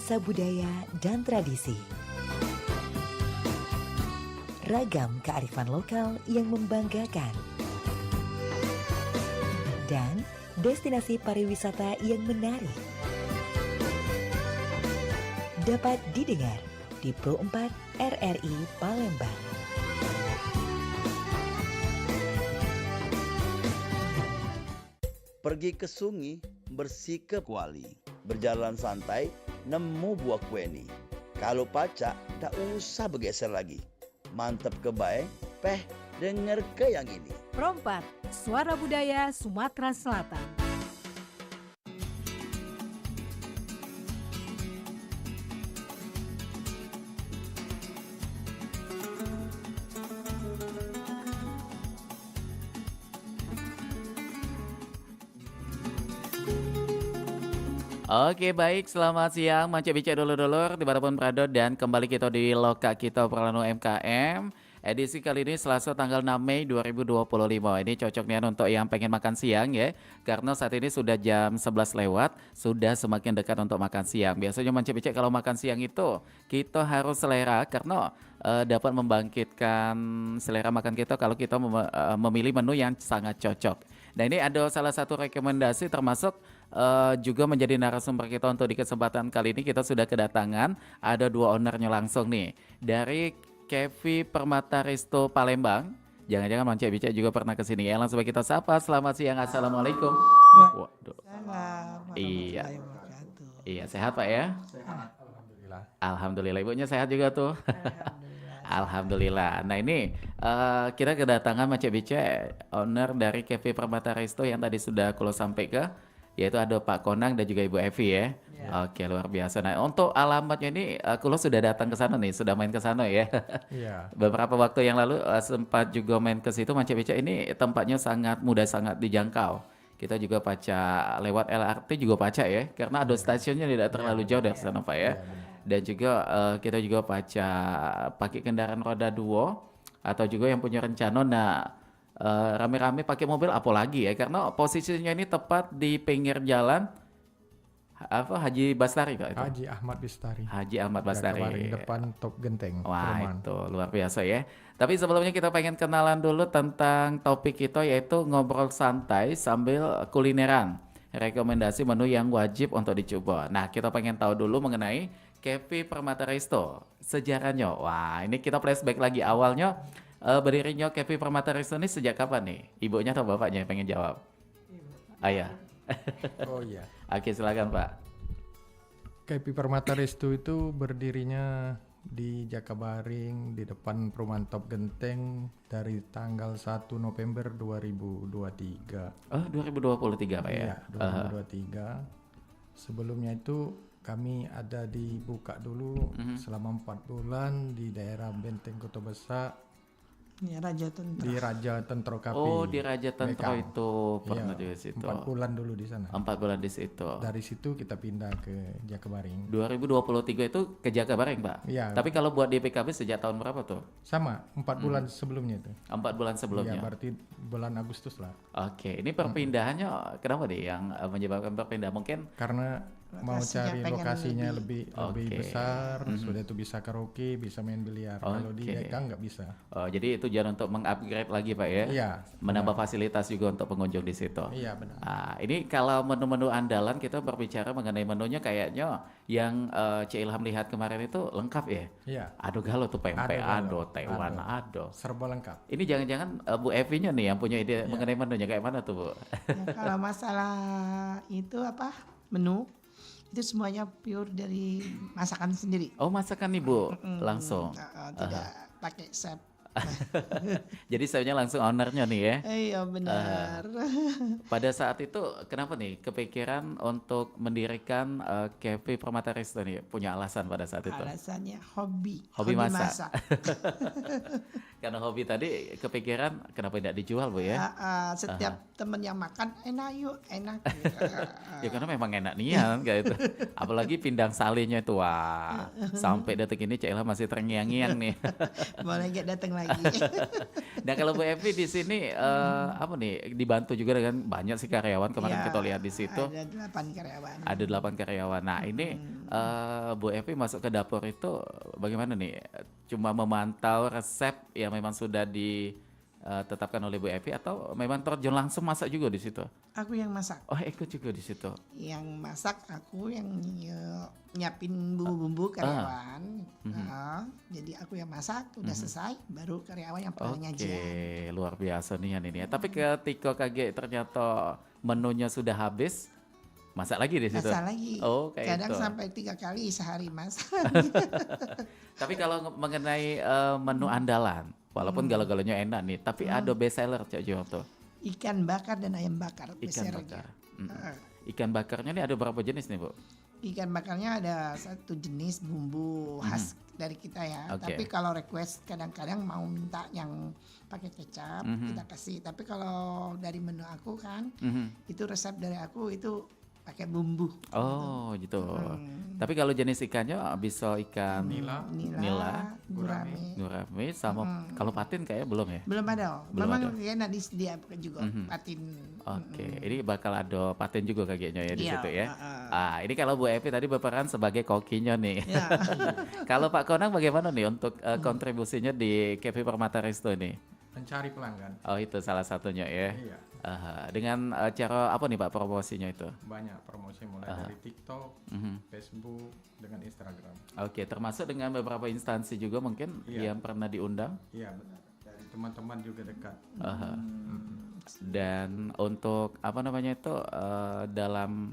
nuansa budaya dan tradisi. Ragam kearifan lokal yang membanggakan. Dan destinasi pariwisata yang menarik. Dapat didengar di Pro 4 RRI Palembang. Pergi ke sungai, bersih ke kuali. Berjalan santai, nemu buah kueni. Kalau pacak, tak usah bergeser lagi. Mantap ke bae, denger ke yang ini. Pro 4, Suara Budaya Sumatera Selatan. Oke baik, selamat siang Manca Bica dulur-dulur dimanapun berada dan kembali kita di Loka Kita Pralano MKM. Edisi kali ini Selasa tanggal 6 Mei 2025. Ini cocok nih untuk yang pengen makan siang ya. Karena saat ini sudah jam 11 lewat, sudah semakin dekat untuk makan siang. Biasanya Manca Bica kalau makan siang itu kita harus selera karena dapat membangkitkan selera makan kita kalau kita memilih menu yang sangat cocok. Nah ini ada salah satu rekomendasi termasuk juga menjadi narasumber kita untuk di kesempatan kali ini. Kita sudah kedatangan ada dua ownernya langsung nih dari Cafe Permata Resto Palembang. Jangan-jangan Manca Bica juga pernah ke sini ya. Langsung kita sapa. Selamat siang, assalamualaikum. Waduh. Iya. Iya, sehat Pak ya? Alhamdulillah. Alhamdulillah, ibunya sehat juga tuh. Alhamdulillah. Nah ini kita kedatangan Manca Bica, owner dari Cafe Permata Resto yang tadi sudah kulo sampai ke, yaitu ada Pak Konang dan juga Ibu Evi ya. Oke, luar biasa. Nah untuk alamatnya ini kulo sudah datang ke sana nih, sudah main ke sana ya. Iya. Beberapa waktu yang lalu sempat juga main ke situ. Manca Bica ini tempatnya sangat mudah, sangat dijangkau. Kita juga paca lewat LRT juga paca ya, karena ada stasiunnya tidak terlalu jauh dari sana Pak ya. Dan juga kita juga paca pakai kendaraan roda 2 atau juga yang punya rencana rame-rame pakai mobil apalagi ya, karena posisinya ini tepat di pinggir jalan Haji Bastari Kak itu. Haji Ahmad Bistari. Haji Ahmad Bastari. Jakabaring depan Top Genteng. Wah Perumahan. itu luar biasa ya. Tapi sebelumnya kita pengen kenalan dulu tentang topik kita, yaitu ngobrol santai sambil kulineran. Rekomendasi menu yang wajib untuk dicoba. Nah kita pengen tahu dulu mengenai Cafe Permata Resto. Sejarahnya, wah ini kita flashback lagi awalnya. Berdirinya Cafe Permata Resto ini sejak kapan nih? Ibunya atau bapaknya yang pengen jawab? Ayah. Oh iya. Oke silakan Pak. Cafe Permata Resto itu berdirinya di Jakabaring di depan perumahan Top Genteng dari tanggal 1 November 2023. Oh 2023 Pak ya? Iya, 2023. Sebelumnya itu kami ada dibuka dulu selama 4 bulan di daerah Benteng Kota Besar. Ya, Raja Tentro. Di Raja Tentro Cafe. Oh di Raja Tentro Mekang. itu pernah Iya, di situ. 4 bulan dulu di sana. 4 bulan di situ. Dari situ kita pindah ke Jakabaring. 2023 itu ke Jakabaring Pak? Iya. Tapi kalau buat di PKB sejak tahun berapa tuh? Sama, 4 bulan sebelumnya itu. 4 bulan sebelumnya? Iya, berarti bulan Agustus lah. Oke, ini perpindahannya kenapa nih yang menyebabkan perpindahan? Mungkin Karena mau Lokasinya cari pengen lokasinya lebih- lebih Oke. besar, sudah itu bisa karaoke, bisa main biliar. Kalau di Oke. Dekang nggak bisa. jadi itu jangan untuk mengupgrade lagi Pak ya? Iya. Menambah fasilitas juga untuk pengunjung di situ. Iya benar. Ini kalau menu-menu andalan kita berbicara mengenai menunya kayaknya yang Cik Ilham lihat kemarin itu lengkap ya? Iya. Ado galo tuh pempek, ado Ado galo. tewan, ado. Serba lengkap. Ini jangan-jangan Bu Evi-nya nih yang punya ide mengenai menunya kayak mana tuh Bu? Ya, kalau masalah itu menu itu semuanya pure dari masakan sendiri. Oh masakan nih Bu, langsung. Tidak pakai chef. Jadi saya langsung ownernya nih ya. Iya benar. Pada saat itu kenapa nih kepikiran untuk mendirikan Cafe Permata Resto nih? Punya alasan pada saat itu? Alasannya hobi. Hobi masak. Karena hobi tadi kepikiran kenapa tidak dijual Bu ya? Setiap temen yang makan enak yuk, enak. Ya karena memang enak nian kayak itu. Apalagi pindang salinya itu wah. Sampai detik ini Cik Ilham masih terngiang-ngiang nih. Boleh nggak datang lagi? Nah kalau Bu Evi di sini apa nih dibantu juga dengan banyak sih karyawan kemarin Ya, kita lihat di situ. Ada 8 karyawan. Ada 8 karyawan. Nah ini Bu Evi masuk ke dapur itu bagaimana nih? Cuma memantau resep yang memang sudah ditetapkan oleh Bu Evi atau memang terjun langsung masak juga di situ? Aku yang masak. Oh, ikut juga di situ. Yang masak aku, yang nyiapin bumbu-bumbu karyawan. Jadi aku yang masak, udah selesai, baru karyawan yang Oke, penyajian. luar biasa nih ini ya. Tapi ketika kaget ternyata menunya sudah habis, masak lagi di situ. Masak lagi. Oh, kayak Kadang itu. sampai 3 kali sehari masak. Tapi kalau mengenai menu andalan, walaupun gala-galanya enak nih, tapi ada best seller Cak Jo tuh. Ikan bakar dan ayam bakar. Ikan besarnya. bakar. Ikan bakarnya nih ada berapa jenis nih, Bu? Ikan bakarnya ada satu jenis bumbu khas dari kita ya. Oke. Tapi kalau request kadang-kadang mau minta yang pakai kecap, kita kasih. Tapi kalau dari menu aku kan, itu resep dari aku itu pakai bumbu. Oh, gitu. Tapi kalau jenis ikannya bisa ikan Nila, Nila, gurame. gurame sama kalau patin kayaknya belum ya? Belum ada. Belum Memang ada. kayaknya disediakan juga patin. Oke, ini bakal ada paten juga kayaknya ya di Iya, situ ya. Ini kalau Bu Evi tadi berperan sebagai kokinya nih. Ya. Kalau Pak Konang bagaimana nih untuk kontribusinya di Cafe Permata Resto ini? mencari pelanggan. Oh, itu salah satunya ya. Iya, Dengan cara apa nih Pak promosinya itu? banyak promosi mulai dari TikTok, Facebook, dengan Instagram. Oke, termasuk dengan beberapa instansi juga mungkin Iya. yang pernah diundang. Iya benar. Dari teman-teman juga dekat. Dan untuk apa namanya itu dalam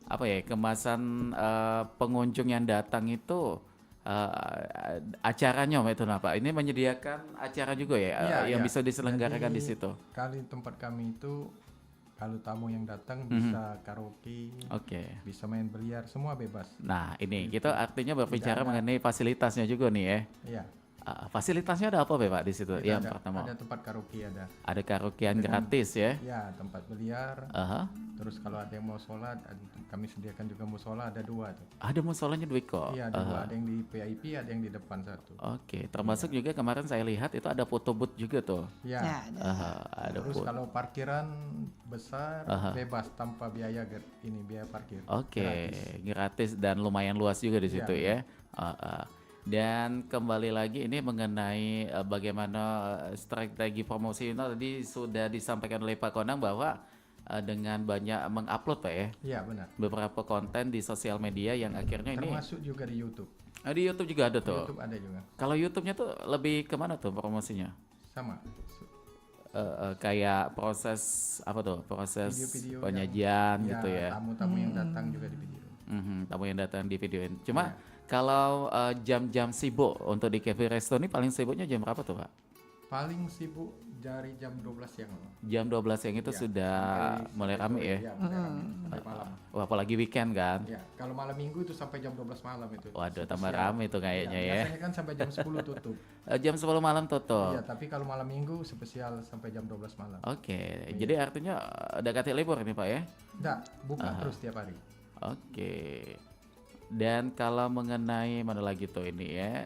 apa ya kemasan pengunjung yang datang itu acaranya itu apa? Ini menyediakan acara juga ya Iya, yang iya. bisa diselenggarakan di Jadi, situ. Kali tempat kami itu kalau tamu yang datang bisa karaoke, Oke. bisa main biliar, semua bebas. Nah, ini kita artinya berbicara ada. mengenai fasilitasnya juga nih ya. Iya. Fasilitasnya ada apa Pak di situ? Kita Yang ada, pertama ada tempat karaoke ada. ada karaokean gratis ya. Ya, tempat biliar. Aha. Terus kalau ada yang mau sholat, kami sediakan juga musola ada 2 tuh. Ada musolanya dua kok. Iya, ada 2. Ada yang di VIP, ada yang di depan 1. Oke, termasuk juga kemarin saya lihat itu ada foto booth juga tuh. Ya. Ya, ada. Ada Terus foto. kalau parkiran besar bebas tanpa biaya biaya parkir. Oke, Gratis. gratis dan lumayan luas juga di Iya, situ ya. Dan kembali lagi ini mengenai bagaimana strategi promosi ini tadi sudah disampaikan oleh Pak Konang bahwa dengan banyak mengupload Pak ya Iya, benar. beberapa konten di sosial media yang akhirnya ini Termasuk juga di YouTube. di YouTube juga ada tuh. YouTube ada juga. Kalau YouTube-nya tuh lebih kemana tuh promosinya? Sama. Kayak proses apa tuh? Proses Video-video penyajian yang, gitu ya. tamu-tamu yang datang juga di video. Tamu yang datang di videoin. Cuma kalau jam-jam sibuk untuk di cafe resto ini paling sibuknya jam berapa tuh Pak? Paling sibuk dari jam 12 siang. Jam 12 siang itu Ya, sudah mulai rame ya? Ya, mulai rame, sampai malam. Wah, apalagi weekend kan? Ya, kalau malam minggu itu sampai jam 12 malam itu. Waduh, tambah Spesial. rame tuh kayaknya ya. Biasanya kan sampai jam 10 tutup. Jam 10 malam tutup. Iya, tapi kalau malam minggu spesial sampai jam 12 malam. Oke, jadi artinya udah kati libur ini Pak ya? Enggak, buka terus tiap hari. Oke. Dan kalau mengenai mana lagi tuh ini ya?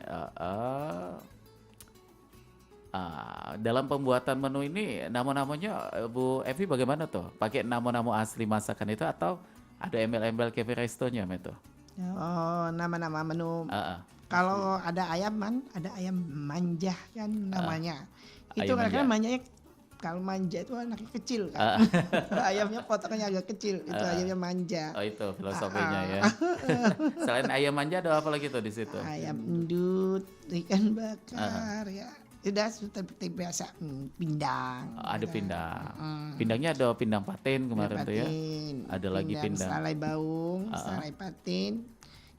Dalam pembuatan menu ini nama-namanya Bu Evi bagaimana tuh? Pakai nama-nama asli masakan itu atau ada embel-embel cafe restonya itu? Oh, nama-nama menu. Kalau ada ayam ada ayam manja kan namanya. Itu ayam kadang-kadang manja. manjanya kalau manja itu anaknya kecil kan. Ayamnya potongannya agak kecil, itu ayamnya manja. Oh itu filosofinya ya. Selain ayam manja ada apa lagi tuh di situ? Ayam endut, ikan bakar ya. Sudah seperti biasa pindang. Ada pindang. Pindangnya ada pindang patin kemarin tuh ya. Ada lagi pindang. Salai baung, salai patin,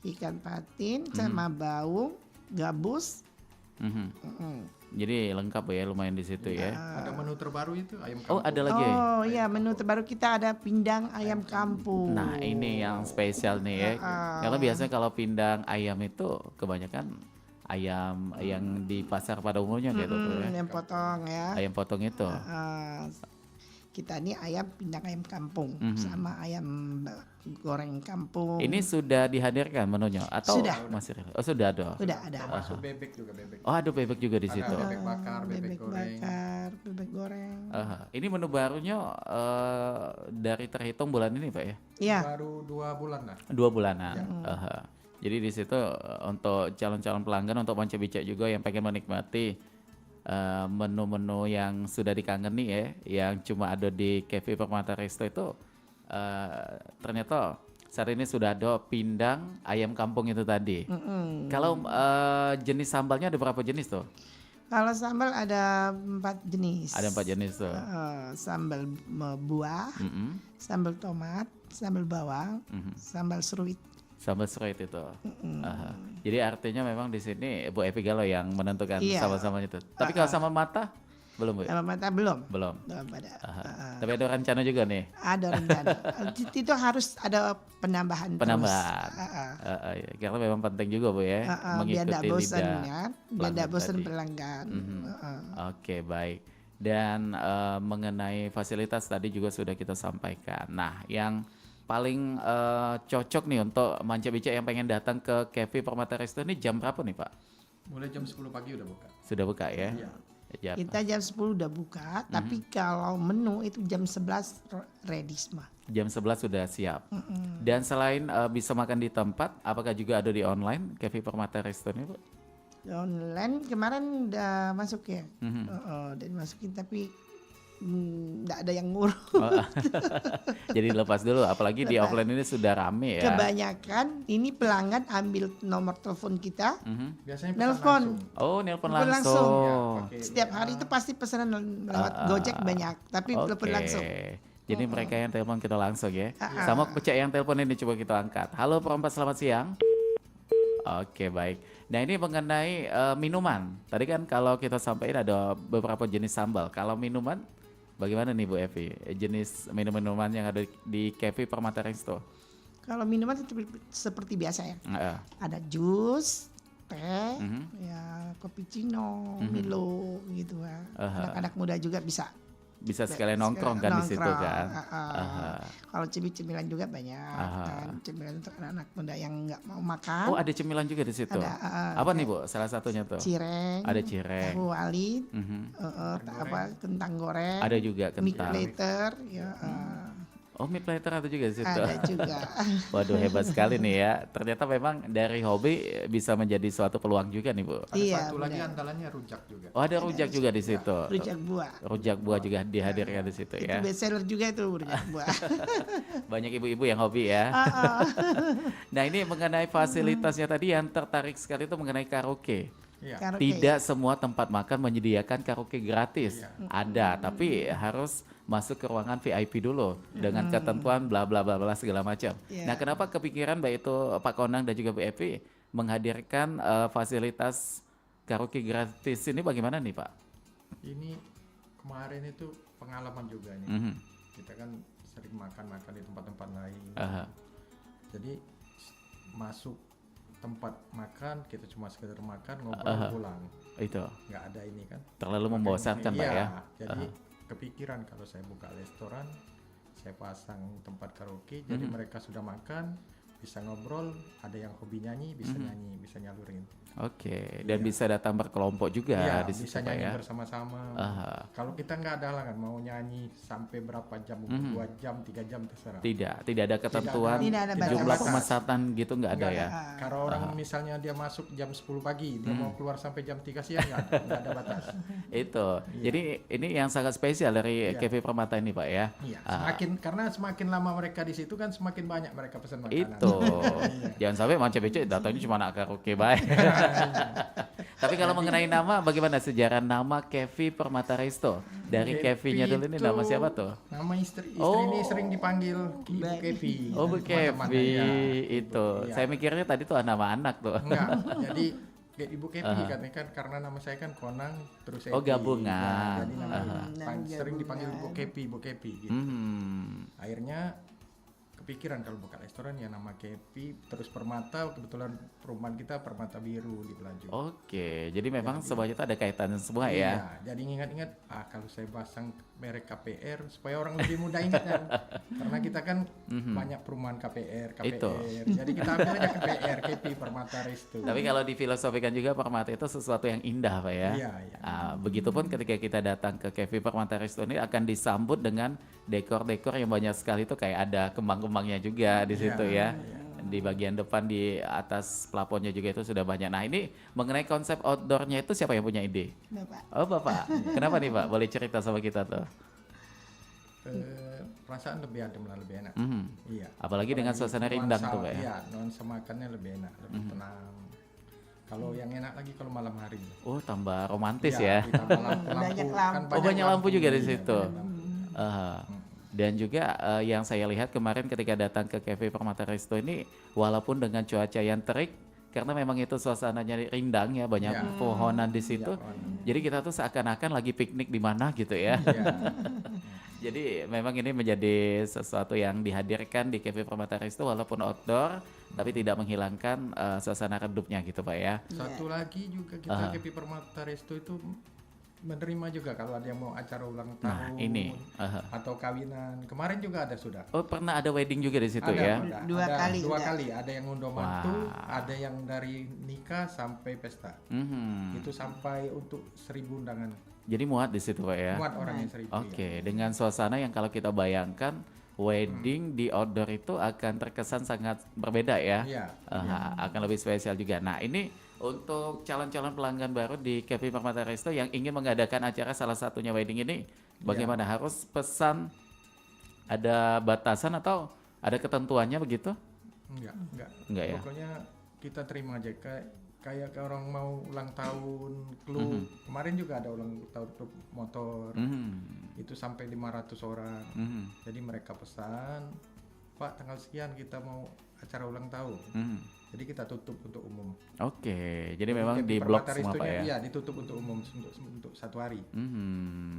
ikan patin sama baung, gabus. Jadi lengkap ya lumayan di situ ya. Ada menu terbaru itu ayam Oh kampung. ada lagi. Oh iya, menu terbaru kita ada pindang ayam kampung. Nah ini yang spesial nih ya. Karena biasanya kalau pindang ayam itu kebanyakan ayam yang di pasar pada umumnya gitu tuh ya. Ayam potong ya. Ayam potong itu. kita ini ayam pindang ayam kampung sama ayam goreng kampung. Ini sudah dihadirkan menunya atau Sudah. masih? Oh, sudah ada. Udah ada. Termasuk bebek juga bebek. Oh, ada bebek juga di situ. Bebek bakar, bebek goreng. bakar, bebek goreng. Ini menu barunya dari terhitung bulan ini Pak ya? Iya. Baru 2 bulan lah. 2 bulanan. Jadi di situ untuk calon-calon pelanggan untuk Manca Bica juga yang pengen menikmati menu-menu yang sudah dikangeni ya, yang cuma ada di Cafe Permata Resto itu ternyata saat ini sudah ada pindang ayam kampung itu tadi. Kalau jenis sambalnya ada berapa jenis tuh? Kalau sambal ada 4 jenis. Ada 4 jenis tuh. Sambal buah, sambal tomat, sambal bawang, sambal seruit. Sambal seruit itu. Jadi artinya memang di sini Bu Evi Galo yang menentukan Iya. sambal-sambalnya itu. Tapi kalau sambal mata belum Bu? Sambal mata belum. Belum. Belum ada. Tapi ada rencana juga nih. Ada rencana. Itu harus ada penambahan. Penambahan. Terus. Ya, karena memang penting juga Bu ya, Biar mengikuti tidak bosan lidah ya. Biar pelanggan tidak bosan tadi. pelanggan. Oke, baik. Dan mengenai fasilitas tadi juga sudah kita sampaikan. Nah, yang paling cocok nih untuk Manca Bica yang pengen datang ke Cafe Permata Resto ini jam berapa nih Pak? Mulai jam 10 pagi udah buka. Sudah buka ya? Iya. Jam. Kita jam 10 udah buka, tapi kalau menu itu jam 11 ready semua. Jam 11 sudah siap. Dan selain bisa makan di tempat, apakah juga ada di online Cafe Permata Resto ini, Bu? Online kemarin udah masuk ya, udah dimasukin tapi nggak ada yang ngurus. Oh, jadi lepas dulu, apalagi di offline ini sudah rame ya. Kebanyakan ini pelanggan ambil nomor telepon kita, Biasanya pesan nelpon. langsung. Oh, nelpon Nelpon langsung. Pakai Setiap hari itu pasti pesanan lewat Gojek banyak, tapi telepon langsung. Jadi mereka yang telepon kita langsung ya. Sama pecah yang telepon ini coba kita angkat. Halo perempat, selamat siang. Oke, baik. Nah, ini mengenai minuman. Tadi kan kalau kita sampaikan ada beberapa jenis sambal. Kalau minuman bagaimana nih Bu Evi? Jenis minuman yang ada di Cafe Permata Resto. Kalau minuman seperti biasa ya, ada jus, teh, ya cappuccino, Milo gitu ya. Anak-anak muda juga bisa sekalian nongkrong kan di situ kan. Kalau cemilan juga banyak kan, cemilan untuk anak-anak muda yang nggak mau makan. Oh, ada cemilan juga di situ. Ada, apa nih Bu? Salah satunya tuh. Cireng, Ada cireng. tahu alit, kentang goreng, Ada juga mie kentang. platter, ya, Oh, mie platter ada juga di situ. ada juga. Waduh, hebat sekali nih ya. Ternyata memang dari hobi bisa menjadi suatu peluang juga nih Bu. Ada Iya, satu lagi benar. andalannya rujak juga. Oh, ada rujak juga di situ. Rujak buah. Rujak buah juga dihadirkan di situ Itu ya. best seller juga itu rujak buah. Banyak ibu-ibu yang hobi ya. Nah, ini mengenai fasilitasnya tadi yang tertarik sekali itu mengenai karaoke. Iya. Karaoke. Tidak semua tempat makan menyediakan karaoke gratis. Ada, tapi harus masuk ke ruangan VIP dulu dengan ketentuan bla bla bla bla segala macam. Iya. Nah, kenapa kepikiran baik itu Pak Konang dan juga Bu Evi menghadirkan fasilitas karaoke gratis ini bagaimana nih Pak? Ini kemarin itu pengalaman juga nih. Kita kan sering makan-makan di tempat-tempat lain. Jadi masuk tempat makan kita cuma sekedar makan ngobrol pulang. Itu Nggak ada ini kan. terlalu membosankan Pak Iya, ya. jadi kepikiran kalau saya buka restoran, saya pasang tempat karaoke, jadi mereka sudah makan, bisa ngobrol, ada yang hobi nyanyi, bisa nyanyi, bisa nyalurin. Oke, dan bisa datang berkelompok juga Iya, di situ bisa Pak nyanyi ya. bersama-sama. Kalau kita nggak ada halangan mau nyanyi sampai berapa jam, 2 jam, 3 jam terserah. Tidak ada ketentuan Tidak ada batas. jumlah pemesanan gitu nggak ada Nggak ya. Kalau orang misalnya dia masuk jam 10 pagi, dia mau keluar sampai jam 3 siang, nggak ada batas. Itu. Jadi ini yang sangat spesial dari Cafe Permata ini Pak ya. Iya, karena semakin lama mereka di situ kan semakin banyak mereka pesan makanan. Itu. Jangan sampai Manca Bica datangnya cuma nak karaoke baik. Tapi kalau mengenai nama, bagaimana sejarah nama Cafe Permata Resto? Dari Cafe-nya dulu ini nama siapa tuh? Nama istri ini sering dipanggil Ibu Kevi. Oh, Bu Teman-temannya, Kevi ya. itu. Iya. Saya mikirnya tadi tuh nama anak tuh. Enggak, jadi kayak Ibu Kevi kan karena nama saya kan Konang terus Evi. Oh, gabungan. Nah, jadi nama sering dipanggil Bu Kevi gitu. Akhirnya kepikiran kalau buka restoran ya nama Kepi terus Permata, kebetulan perumahan kita Permata Biru di Pelaju. Oke, jadi memang semuanya itu ada kaitannya semua Iya, ya. jadi ingat-ingat kalau saya pasang merek KPR supaya orang lebih mudah ingat kan. Karena kita kan banyak perumahan KPR. Itu. Jadi kita ambil aja KPR, Kepi Permata Resto. Tapi kalau difilosofikan juga Permata itu sesuatu yang indah Pak ya. Iya, iya. Begitupun ketika kita datang ke Cafe Permata Resto ini akan disambut dengan dekor-dekor yang banyak sekali itu kayak ada kembang-kembangnya juga di situ ya. Di bagian depan di atas plafonnya juga itu sudah banyak. Nah ini mengenai konsep outdoornya itu siapa yang punya ide? Bapak. Oh Bapak, kenapa nih Pak? Boleh cerita sama kita tuh? Perasaan lebih adem lah, lebih enak. Iya. Apalagi dengan suasana rindang tuh Pak ya. Iya, nuansa makannya lebih enak, lebih tenang. Kalau yang enak lagi kalau malam hari. Oh tambah romantis Iya, ya. ditambah lampu. Banyak Kan lampu. Banyak lampu juga di iya, situ. banyak lampu. Dan juga yang saya lihat kemarin ketika datang ke Cafe Permata Resto ini, walaupun dengan cuaca yang terik, karena memang itu suasananya rindang ya, banyak Ya. pohonan di situ. Pohon. Jadi kita tuh seakan-akan lagi piknik di mana gitu ya. Iya. Jadi memang ini menjadi sesuatu yang dihadirkan di Cafe Permata Resto walaupun outdoor, tapi tidak menghilangkan suasana redupnya gitu Pak ya. Satu lagi juga kita Kepi Permata Resto itu menerima juga kalau ada yang mau acara ulang Nah tahun ini, atau kawinan. Kemarin juga ada sudah. oh pernah ada wedding juga di situ ya? Dua kali Dua udah. kali. Ada yang ngundang mantu, ada yang dari nikah sampai pesta. Itu sampai untuk 1.000 undangan. Jadi muat di situ Pak ya? Muat orang yang 1.000. Oke, dengan suasana yang kalau kita bayangkan wedding di outdoor itu akan terkesan sangat berbeda ya. Iya. Akan lebih spesial juga. Nah, ini untuk calon-calon pelanggan baru di Cafe Permata Resto yang ingin mengadakan acara salah satunya wedding ini, bagaimana? Harus pesan, ada batasan atau ada ketentuannya begitu? Enggak ya? Pokoknya kita terima aja kayak orang mau ulang tahun klub. Kemarin juga ada ulang tahun klub motor. Itu sampai 500 orang. Jadi mereka pesan, Pak tanggal sekian kita mau acara ulang tahun. Jadi kita tutup untuk umum. Oke, jadi memang di blok semua Pak ya? Iya, ditutup untuk umum untuk 1 hari.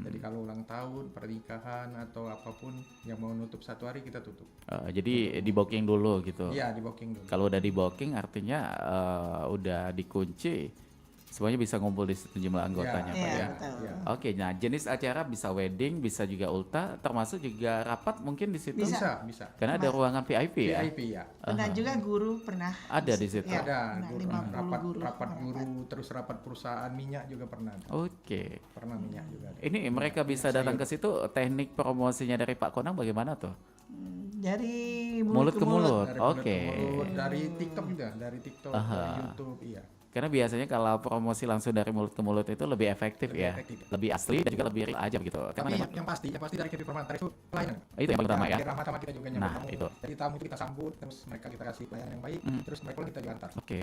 Jadi kalau ulang tahun, pernikahan atau apapun yang mau nutup 1 hari kita tutup. Jadi di booking dulu gitu? Iya, di booking dulu. Kalau udah di booking artinya udah dikunci, semuanya bisa ngumpul di situ jumlah anggotanya Pak ya? Iya. Oke, nah jenis acara bisa wedding, bisa juga ulta, termasuk juga rapat mungkin di situ? Bisa. Karena ada ruangan VIP ya? VIP ya. Pernah juga guru pernah. Ada di situ? Ya, Ada pernah, guru, 50 rapat guru, terus rapat perusahaan minyak juga pernah. Oke. Pernah minyak juga ada. Ini mereka bisa datang ke situ, teknik promosinya dari Pak Konang bagaimana tuh? Dari Mulut ke mulut? Dari Oke. mulut, dari TikTok juga, dari TikTok, dari YouTube, iya. Karena biasanya kalau promosi langsung dari mulut ke mulut itu lebih efektif Lebih ya, efektif. lebih asli dan juga lebih real aja gitu. Tapi yang pasti dari Kepi Permata itu pelayanan. Itu yang paling utama ya. Ramah sama kita juga nyambut Nah, tamu. itu. Jadi tamu itu kita sambut, terus mereka kita kasih pelayanan yang baik, terus mereka kita juga antar. Oke.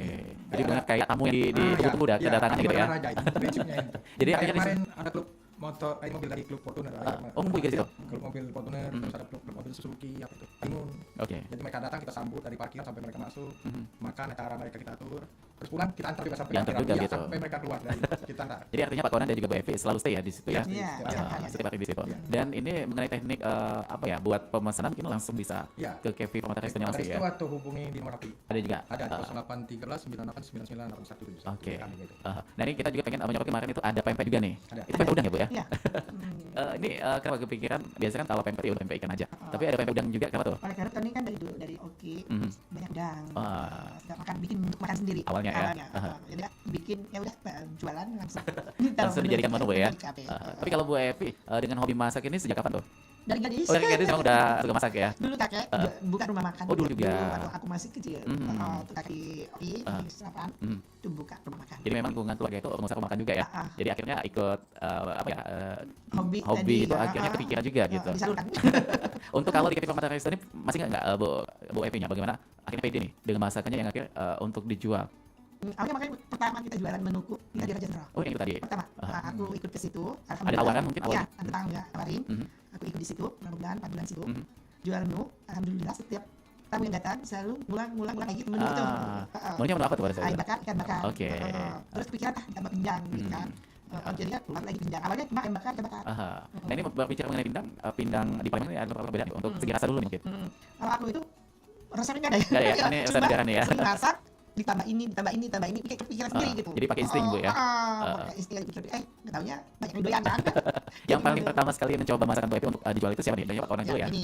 Jadi benar kayak tamu yang ditunggu udah kedatangan gitu ya. Raja, itu prinsipnya itu. Jadi Kayak akhirnya di kemarin ada klub motor, mobil dari klub Fortuner. oh, ngumpul juga di situ? Klub mobil Fortuner, terus ada klub mobil Suzuki, apa itu, Timun. Oke. Jadi mereka datang kita sambut dari parkir sampai mereka masuk, makan acara mereka kita atur, terus pulang kita antar juga sampai Diantar parkiran, juga iya, gitu. sampai mereka keluar dari kita antar. Jadi artinya Pak Konan dan juga Bu Evi selalu stay ya di situ ya? Iya, setiap hari. Setiap hari di situ. Dan ini mengenai teknik apa ya, buat pemesanan mungkin langsung bisa Iya. ke Cafe Permata Resto-nya langsung Itu ya? atau hubungi di nomor HP. Ada juga? Ada 0813 98 99 81. Oke. Nah ini kita juga pengen menyoroti kemarin itu ada pempek juga nih. Ada. Itu pempek udang ya Bu ya? Iya. Ini kenapa kepikiran, biasanya kan kalau pempek ya udah pempek ikan aja. Tapi ada pempek udang juga, kenapa tuh? Oleh karena kami kan dari Oki, banyak udang. Wah. Nggak makan, bikin untuk makan sendiri. Awalnya ya? Jadi bikin ya udah jualan langsung. Langsung dijadikan menu Bu ya? Di kafe. Tapi kalau Bu Evi dengan hobi masak ini sejak kapan tuh? Dari gadis. Oh dari gadis memang udah suka masak ya? Dulu kakek buka rumah makan. Oh, dulu juga. Waktu aku masih kecil. Waktu kaki Oki di Serapan, itu buka rumah makan. Jadi memang lingkungan keluarga itu pengusaha rumah makan juga ya? Jadi akhirnya ikut apa ya, Hobi hobi tadi, itu akhirnya kepikiran juga gitu. Disalurkan. Untuk kalau di Cafe Permata Resto ini masih nggak Bu Evi-nya bagaimana akhirnya pede nih dengan masakannya yang akhirnya untuk dijual? Awalnya makanya pertama kita jualan menuku di Raja Jenderal. Oh yang itu tadi? Pertama, aku ikut ke situ. Ada tawaran mungkin Iya, awalnya? ada tangga tawarin. Aku ikut di situ, mudah-mudahan 4 bulan situ. Jual menu, alhamdulillah setiap tamu yang datang selalu ngulang lagi menu itu. Menunya menu apa tuh pada saat Ayam itu? bakar, ikan bakar. Oke. Terus pikiran tambah pindang gitu kan. Jadi kan keluar lagi pindang. Awalnya cuma ayam bakar, ikan bakar. Nah ini berbicara mengenai pindang di Palembang ini ada beberapa perbedaan untuk segi rasa dulu nih mungkin. Kalau aku itu resepnya ada ya. Nggak ya, ini resep negara nih ya. Sering masak, ditambah ini, kayak kepikiran sendiri gitu. Jadi pakai insting Bu ya. Pakai insting aja pikir, nggak taunya banyak yang doyan kan. Yang paling pertama sekali mencoba masakan Bu Evi untuk dijual itu siapa nih? Dari orang dulu ya? Ini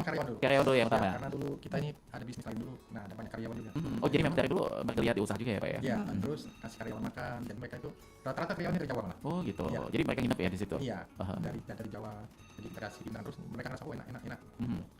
Karyawan dulu. Karyawan dulu yang pertama. Karena dulu kita ini ada bisnis lain dulu. Nah, ada banyak karyawan juga. Oh jadi memang dari dulu bergeliat di usaha juga ya Pak ya? Iya, terus kasih karyawan makan dan mereka itu rata-rata karyawannya dari Jawa malah. Oh gitu. Iya. Jadi mereka nginep ya di situ? Iya, Aha. dari Jawa. Jadi kita kasih bintang terus mereka ngerasa oh enak.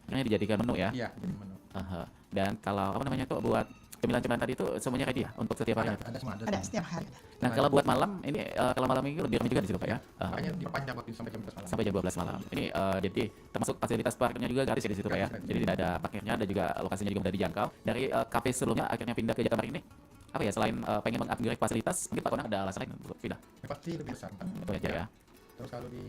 Akhirnya dijadikan menu ya? Iya, jadi menu. Aha. Dan kalau apa namanya tuh buat cemilan-cemilan tadi itu semuanya ready ya untuk setiap harinya? Ada semua, ada setiap hari. Nah kalau buat malam ini kalau malam minggu lebih ramai juga di situ Pak ya? Makanya dipanjang waktu sampai jam 12 malam. Sampai jam 12 malam. Ini jadi termasuk fasilitas parkirnya juga gratis ya di situ Pak ya? Gratis. Jadi tidak ada parkirnya dan juga lokasinya juga mudah dijangkau. Dari kafe sebelumnya akhirnya pindah ke Jakarta ini apa ya selain pengen mengupgrade fasilitas mungkin Pak Konang ada alasan lain untuk pindah? Yang pasti lebih besar. Oh aja ya. Terus kalau di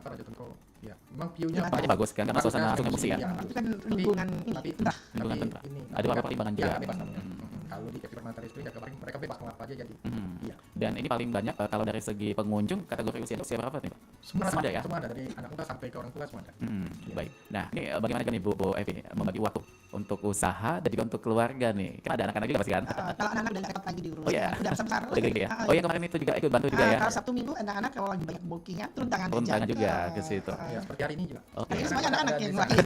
Raja Tengko, ya memang view-nya Tempatnya bagus kan karena suasana sungai Musi ya. Iya, Itu kan lingkungan ini, tentang. Lingkungan tentang. ini Ada beberapa pertimbangan juga. Ya, bebas namanya. Kalau di Cafe Permata Resto Jakarta Baring mereka bebas mau apa aja jadi. Iya. Dan ini paling banyak kalau dari segi pengunjung kategori usia itu siapa nih Pak? Semua ada ya? Semua ada dari anak muda sampai ke orang tua semua ada. Iya. Baik. Nah ini bagaimana nih Bu Evi membagi waktu untuk usaha dan juga untuk keluarga nih? Kan ada anak-anak juga pasti kan? Kalau anak-anak udah nggak repot lagi diurus. Oh iya. Udah besar. Udah gede ya? Oh yang kemarin itu juga ikut bantu juga ya? Kalau Sabtu Minggu anak-anak kalau lagi banyak bookingnya turun tangan Turun aja. tangan juga ke situ. Ya, seperti hari ini juga. Oke. Ini semuanya anak-anak yang lagi.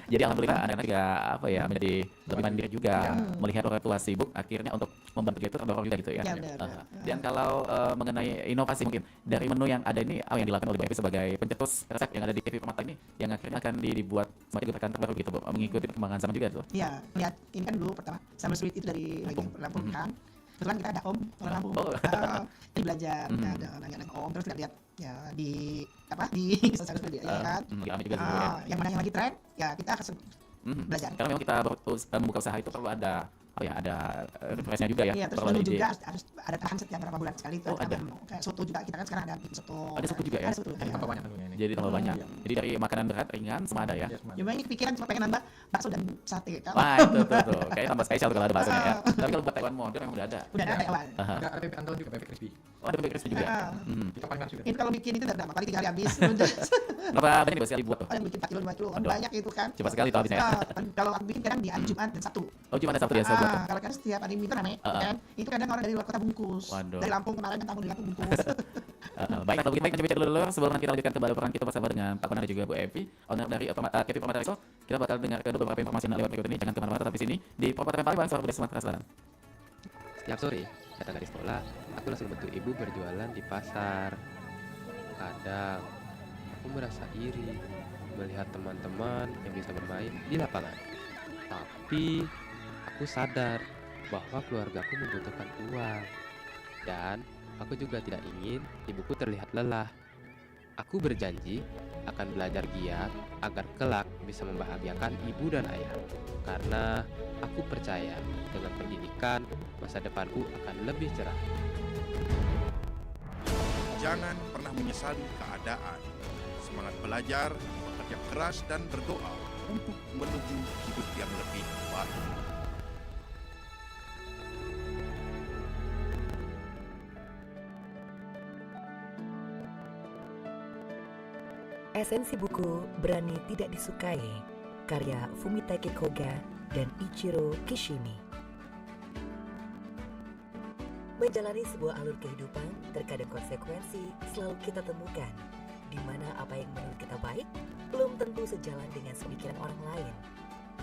Jadi alhamdulillah anak-anak juga apa ya menjadi lebih mandiri juga melihat orang tua sibuk akhirnya untuk membantu dia itu terdorong juga gitu ya. Ya, benar. Dan kalau mengenai inovasi mungkin dari menu yang ada ini apa yang dilakukan oleh Bu Evi sebagai pencetus resep yang ada di Cafe Permata ini yang akhirnya akan dibuat semacam gebrakan terbaru gitu Bu mengikuti perkembangan zaman juga tuh. Iya, lihat ini kan dulu pertama summer sweet itu dari Lampung kan. Kebetulan kita ada Om orang Lampung. Jadi belajar ada nanya Om terus lihat ya di sosial media ya kan. Kami juga dulu ya. Yang mana yang lagi tren ya kita akan belajar. Karena memang kita membuka usaha itu perlu ada ada refreshnya juga ya. Iya, terus perlu menu ada juga harus ada tahan setiap berapa bulan sekali tuh. Oh, ada. Kayak soto juga kita kan sekarang ada bikin soto. Ada soto juga ya? Ada soto. Jadi tambah banyak menunya ini. jadi tambah banyak. Jadi dari makanan berat ringan semua ada ya. Iya, semua ada. Cuma ini kepikiran cuma pengen nambah bakso dan sate kan. Wah itu tuh. Kayaknya tambah spesial kalau ada baksonya ya. Tapi kalau buat Taiwan modern memang udah ada. Udah ada awal. Ada bebek Anton juga, bebek crispy. Oh ada bebek crispy juga. Kita paling juga. Ini kalau bikin itu udah berapa kali 3 hari habis. Berapa banyak nih sekali buat tuh? Oh, yang bikin 4 kilo 2 kilo kan Aduh. banyak itu kan. Cepat sekali tuh habisnya ya. Kalau aku bikin kadang di hari Jumat dan Sabtu. Oh cuma ada satu ya saya buat tuh. Kalau kan setiap hari Minggu rame kan. Itu kadang orang dari luar kota bungkus. Waduh. Dari Lampung kemarin kan tamu di Lampung bungkus. Baik, kalau begitu kita bicara dulu sebelum kita lanjutkan kembali peran kita bersama dengan Pak Konang dan juga Bu Evi, owner dari Cafe Permata Resto. Kita bakal dengar beberapa informasi lewat berikut ini. Jangan kemana-mana tetap di sini di Perempatan Palembang, Suara Budaya Sumatera Selatan. Setiap sore, datang dari sekolah, aku langsung bantu ibu berjualan di pasar. Kadang, aku merasa iri melihat teman-teman yang bisa bermain di lapangan. Tapi, aku sadar bahwa keluargaku membutuhkan uang. Dan, aku juga tidak ingin ibuku terlihat lelah. Aku berjanji akan belajar giat agar kelak bisa membahagiakan ibu dan ayah. Karena aku percaya dengan pendidikan, masa depanku akan lebih cerah. Jangan pernah menyesali keadaan. Semangat belajar, bekerja keras dan berdoa untuk menuju hidup yang lebih baik. Esensi buku Berani Tidak Disukai, karya Fumitake Koga dan Ichiro Kishimi. Menjalani sebuah alur kehidupan, terkadang konsekuensi selalu kita temukan, di mana apa yang menurut kita baik belum tentu sejalan dengan pemikiran orang lain.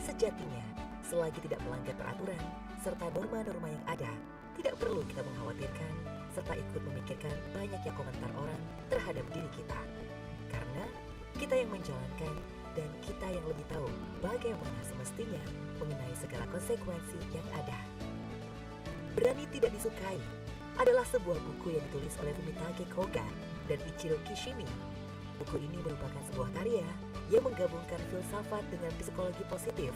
Sejatinya, selagi tidak melanggar peraturan serta norma-norma yang ada, tidak perlu kita mengkhawatirkan serta ikut memikirkan banyaknya komentar orang terhadap diri kita. Karena kita yang menjalankan dan kita yang lebih tahu bagaimana semestinya mengenai segala konsekuensi yang ada. Berani Tidak Disukai adalah sebuah buku yang ditulis oleh Fumitake Koga dan Ichiro Kishimi. Buku ini merupakan sebuah karya yang menggabungkan filsafat dengan psikologi positif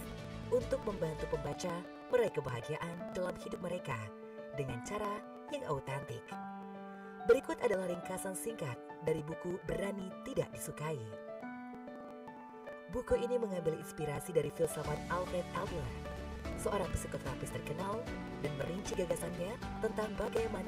untuk membantu pembaca meraih kebahagiaan dalam hidup mereka dengan cara yang autentik. Berikut adalah ringkasan singkat dari buku Berani Tidak Disukai. Buku ini mengambil inspirasi dari filsafat Alfred Adler, seorang psikoterapis terkenal, dan merinci gagasannya tentang bagaimana